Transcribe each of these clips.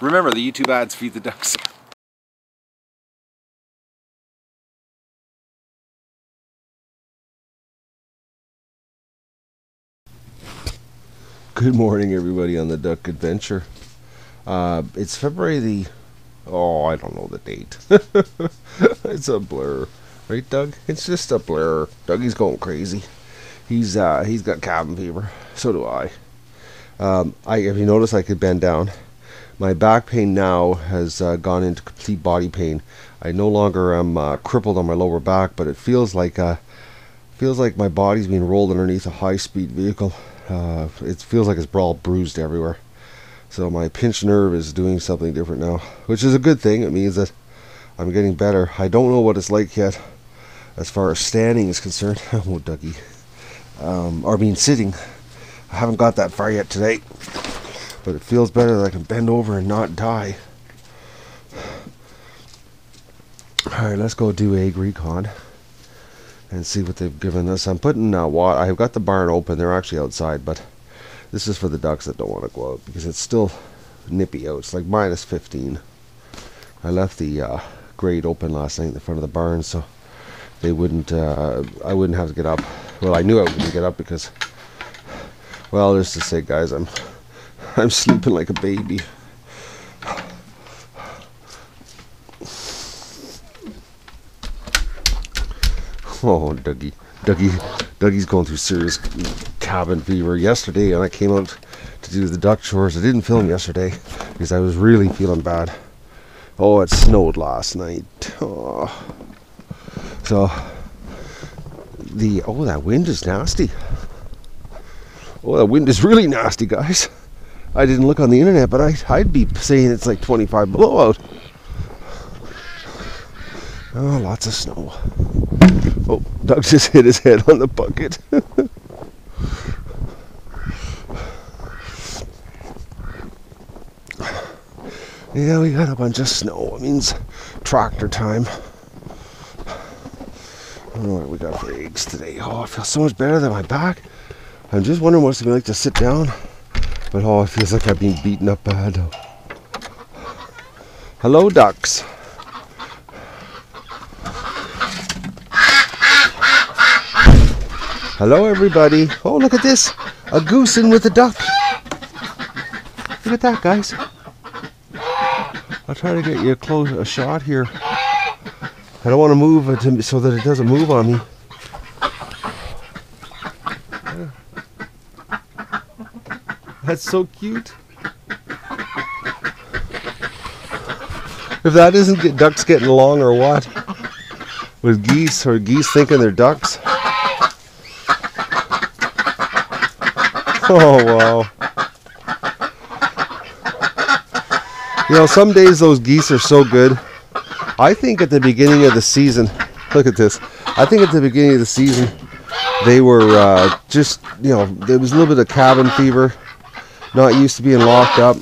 Remember, the YouTube ads feed the ducks. Good morning, everybody, on the Duck Adventure. It's February the... Oh, I don't know the date. It's a blur. Right, Doug? It's just a blur. Dougie's going crazy. He's got cabin fever. So do I. If you notice, I could bend down. My back pain now has gone into complete body pain. I no longer am crippled on my lower back, but it feels like my body's being rolled underneath a high-speed vehicle. It feels like it's all bruised everywhere. So my pinched nerve is doing something different now, which is a good thing. It means that I'm getting better. I don't know what it's like yet as far as standing is concerned. Oh, Dougie. Sitting. I haven't got that far yet today. But it feels better that I can bend over and not die. Alright, let's go do egg recon and see what they've given us. I'm putting water. I've got the barn open. They're actually outside, but this is for the ducks that don't want to go out because it's still nippy out. It's like minus 15. I left the grate open last night in the front of the barn so they wouldn't. I wouldn't have to get up. Well, I knew I wouldn't get up because, well, just to say, guys, I'm sleeping like a baby. Oh, Dougie's going through serious cabin fever yesterday, and I came out to do the duck chores. I didn't film yesterday because I was really feeling bad. Oh, it snowed last night. Oh. So that wind is nasty. Oh, that wind is really nasty, guys. I didn't look on the internet, but I'd be saying it's like 25 below out. Oh, lots of snow. Oh, Doug just hit his head on the bucket. Yeah, we got a bunch of snow. It means tractor time. I don't know what we got for eggs today. Oh, I feel so much better than my back. I'm just wondering what it's going to be like to sit down. But oh, it feels like I've been beaten up bad. Hello, ducks. Hello, everybody. Oh, look at this. A goose in with a duck. Look at that, guys. I'll try to get you a shot here. I don't want to move it so that it doesn't move on me. That's so cute. If that isn't ducks getting along or what? With geese, or geese thinking they're ducks? Oh, wow. You know, some days those geese are so good. I think at the beginning of the season, look at this. I think at the beginning of the season, they were just, you know, there was a little bit of cabin fever. Not used to being locked up.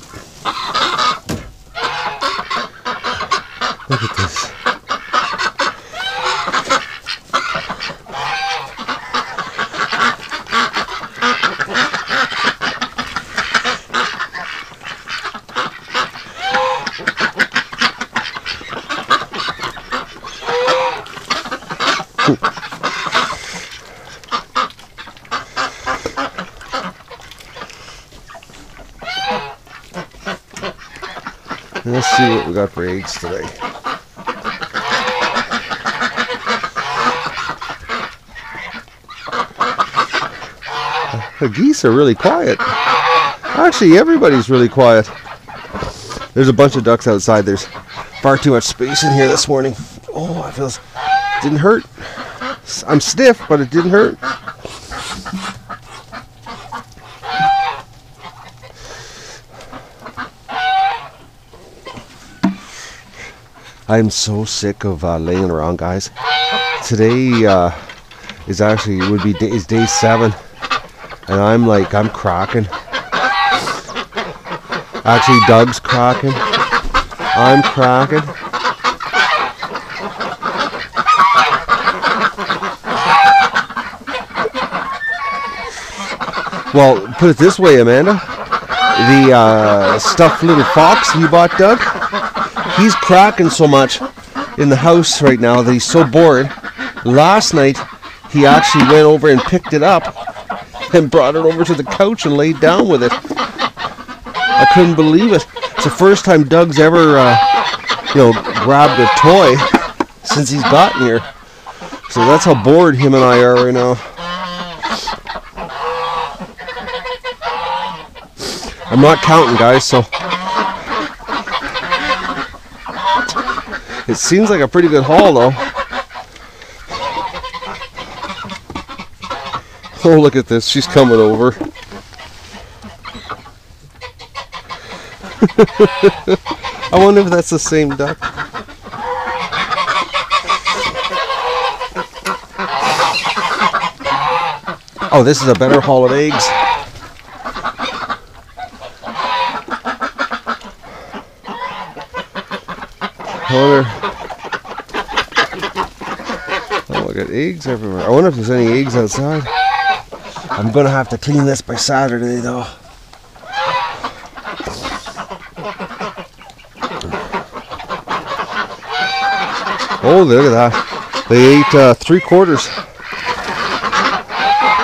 Look at this. Let's see what we got for eggs today. The geese are really quiet. Actually, everybody's really quiet. There's a bunch of ducks outside. There's far too much space in here this morning. Oh, it feels... Didn't hurt. I'm stiff, but it didn't hurt. I'm so sick of laying around, guys. Today is day 7, and I'm cracking. Actually, Doug's cracking. I'm cracking. Well, put it this way, Amanda. the stuffed little fox you bought, Doug. He's cracking so much in the house right now that he's so bored. Last night, he actually went over and picked it up and brought it over to the couch and laid down with it. I couldn't believe it. It's the first time Doug's ever, grabbed a toy since he's gotten here. So that's how bored him and I are right now. I'm not counting, guys, so it seems like a pretty good haul, though. Oh, look at this. She's coming over. I wonder if that's the same duck. Oh, this is a better haul of eggs. Oh, I got eggs everywhere. I wonder if there's any eggs outside. I'm gonna have to clean this by Saturday, though. Oh, look at that. They ate 3/4.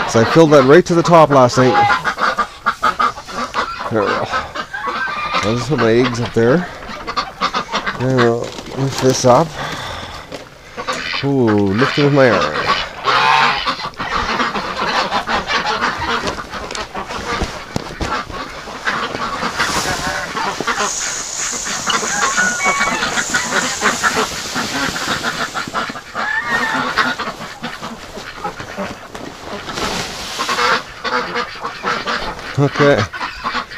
So I filled that right to the top last night. There we go. I'll just put my eggs up there. And I'll lift this up. Ooh, lift it with my arm. Okay,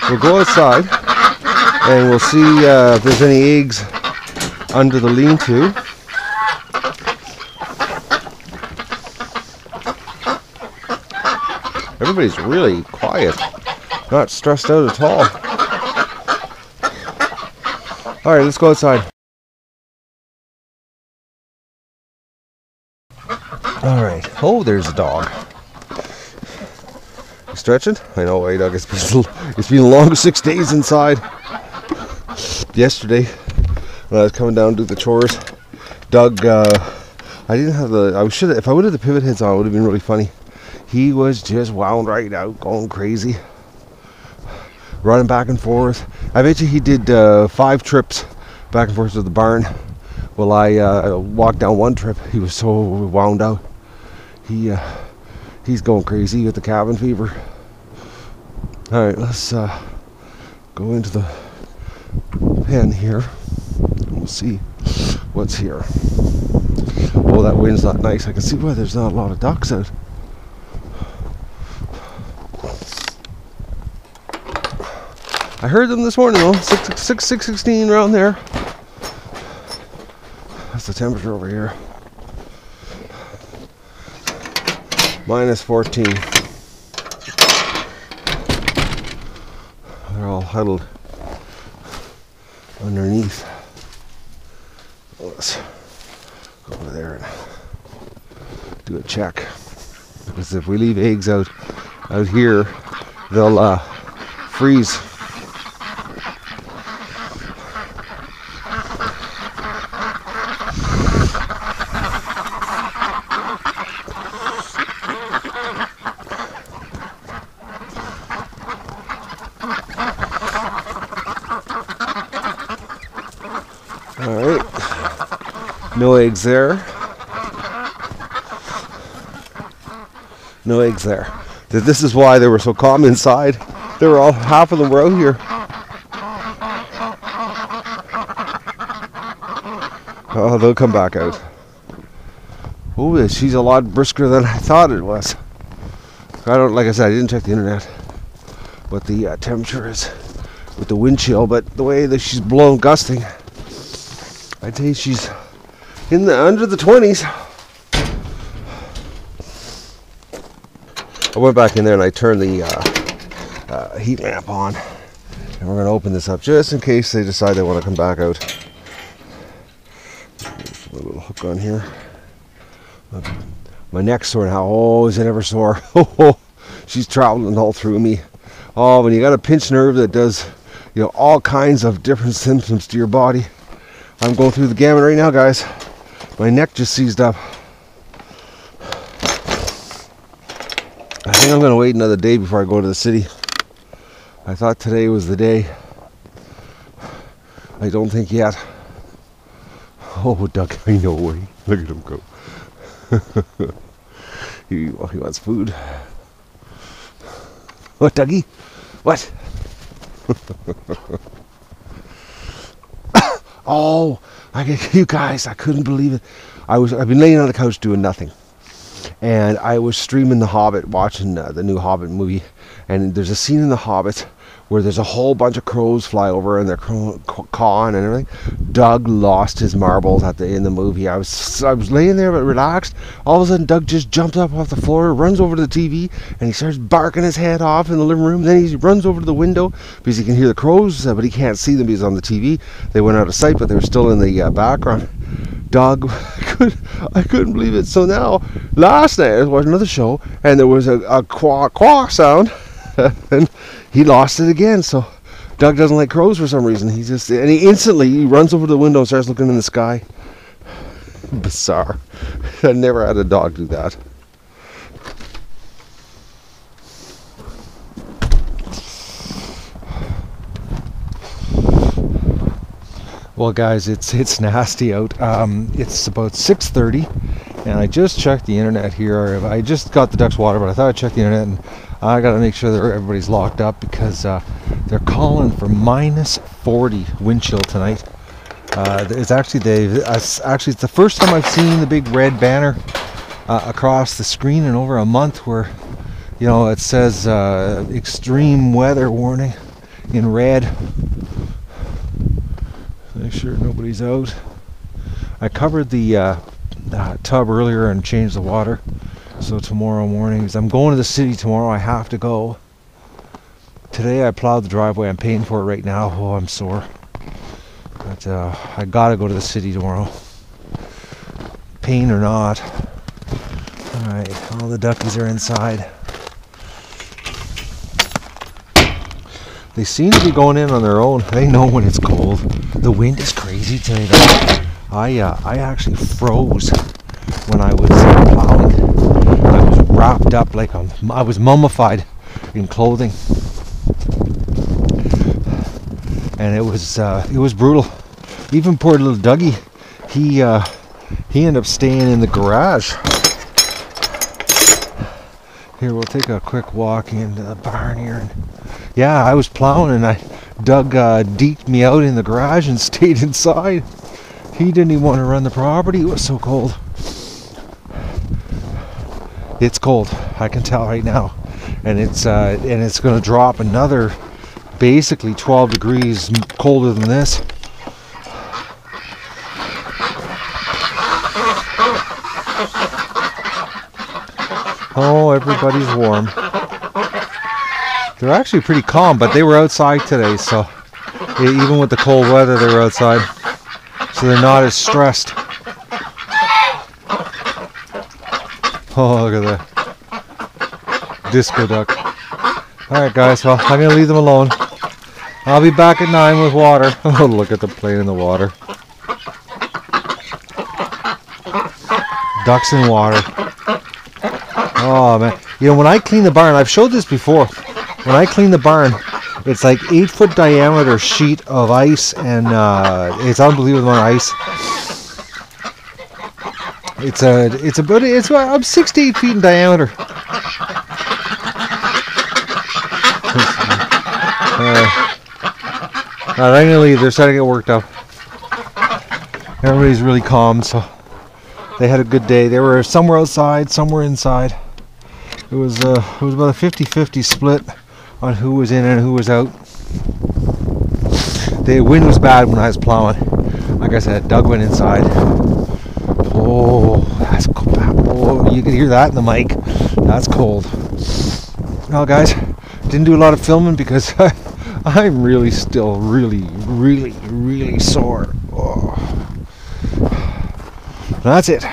we'll go outside and we'll see if there's any eggs under the lean-to. Everybody's really quiet, not stressed out at all. All right, let's go outside. All right, oh, there's a dog. Stretching? I know, hey Doug, it's been a long 6 days inside. Yesterday, when I was coming down to do the chores, Doug, I didn't have if I would have the pivot heads on, it would have been really funny. He was just wound right out, going crazy, running back and forth. I bet you he did 5 trips back and forth to the barn. Well, I walked down one trip. He was so wound out. He's going crazy with the cabin fever. All right, let's go into the pen here. We'll see what's here. Oh, that wind's not nice. I can see why there's not a lot of ducks out. I heard them this morning though, 6:16 around there. That's the temperature over here. -14. They're all huddled underneath. Let's go over there and do a check. Because if we leave eggs out here, they'll freeze. Alright, no eggs there. No eggs there. This is why they were so calm inside. They were all, half of them were out here. Oh, they'll come back out. Oh, she's a lot brisker than I thought it was. Like I said, I didn't check the internet what the temperature is with the wind chill, but the way that she's blowing, gusting, I'd say she's under the 20s. I went back in there and I turned the heat lamp on, and we're going to open this up just in case they decide they want to come back out. There's a little hook on here. My neck's sore now. Oh, is it ever sore? Oh, she's traveling all through me. Oh, when you got a pinched nerve that does, you know, all kinds of different symptoms to your body. I'm going through the gamut right now, guys. My neck just seized up. I think I'm going to wait another day before I go to the city. I thought today was the day. I don't think yet. Oh, Doug, I know way. Look at him go. he wants food. What, Dougie? What? Oh, you guys, I couldn't believe it. I've been laying on the couch doing nothing. And I was streaming The Hobbit, watching the new Hobbit movie. And there's a scene in The Hobbit where there's a whole bunch of crows fly over and they're cawing and everything. Doug lost his marbles in the movie. I was laying there but relaxed. All of a sudden, Doug just jumps up off the floor, runs over to the TV, and he starts barking his head off in the living room. Then he runs over to the window because he can hear the crows, but he can't see them because on the TV. They went out of sight, but they were still in the background. Doug, I couldn't believe it. So now, last night I was watching another show, and there was a quack sound, and he lost it again. So Doug doesn't like crows for some reason. He instantly runs over to the window and starts looking in the sky. Bizarre. I never had a dog do that. Well, guys, it's nasty out. It's about 6:30, and I just checked the internet here. I just got the ducks water, but I thought I'd check the internet, and I got to make sure that everybody's locked up because they're calling for minus 40 wind chill tonight. It's actually it's the first time I've seen the big red banner across the screen in over a month, where you know it says extreme weather warning in red. Make sure nobody's out. I covered the tub earlier and changed the water, so tomorrow morning, because I'm going to the city tomorrow, I have to go. Today I plowed the driveway. I'm paying for it right now. Oh, I'm sore. But I gotta go to the city tomorrow, pain or not. Alright, all the duckies are inside. They seem to be going in on their own. They know when it's cold. The wind is crazy today though. I actually froze when I was plowing. I was wrapped up like I was mummified in clothing. And it was brutal. Even poor little Dougie, he ended up staying in the garage. Here, we'll take a quick walk into the barn here. And yeah, I was plowing and Doug deked me out in the garage and stayed inside. He didn't even want to run the property. It was so cold. It's cold. I can tell right now, and it's going to drop another, basically 12 degrees colder than this. Oh, everybody's warm. They're actually pretty calm, but they were outside today, so even with the cold weather, they were outside. So they're not as stressed. Oh, look at that. Disco duck. Alright guys, well, I'm going to leave them alone. I'll be back at 9 with water. Oh, look at the plane in the water. Ducks in water. Oh man. You know, when I clean the barn, I've showed this before. When I clean the barn, it's like 8-foot diameter sheet of ice, and it's unbelievable amount of ice. It's about 6 to 8 feet in diameter. I'm gonna leave. They're starting to get worked up. Everybody's really calm, so they had a good day. They were somewhere outside, somewhere inside. It was about a 50-50 split on who was in and who was out. The wind was bad when I was plowing. Like I said, Doug went inside. Oh, that's cold. Oh, you can hear that in the mic. That's cold. Well, guys, didn't do a lot of filming because I'm really still really sore. Oh. That's it.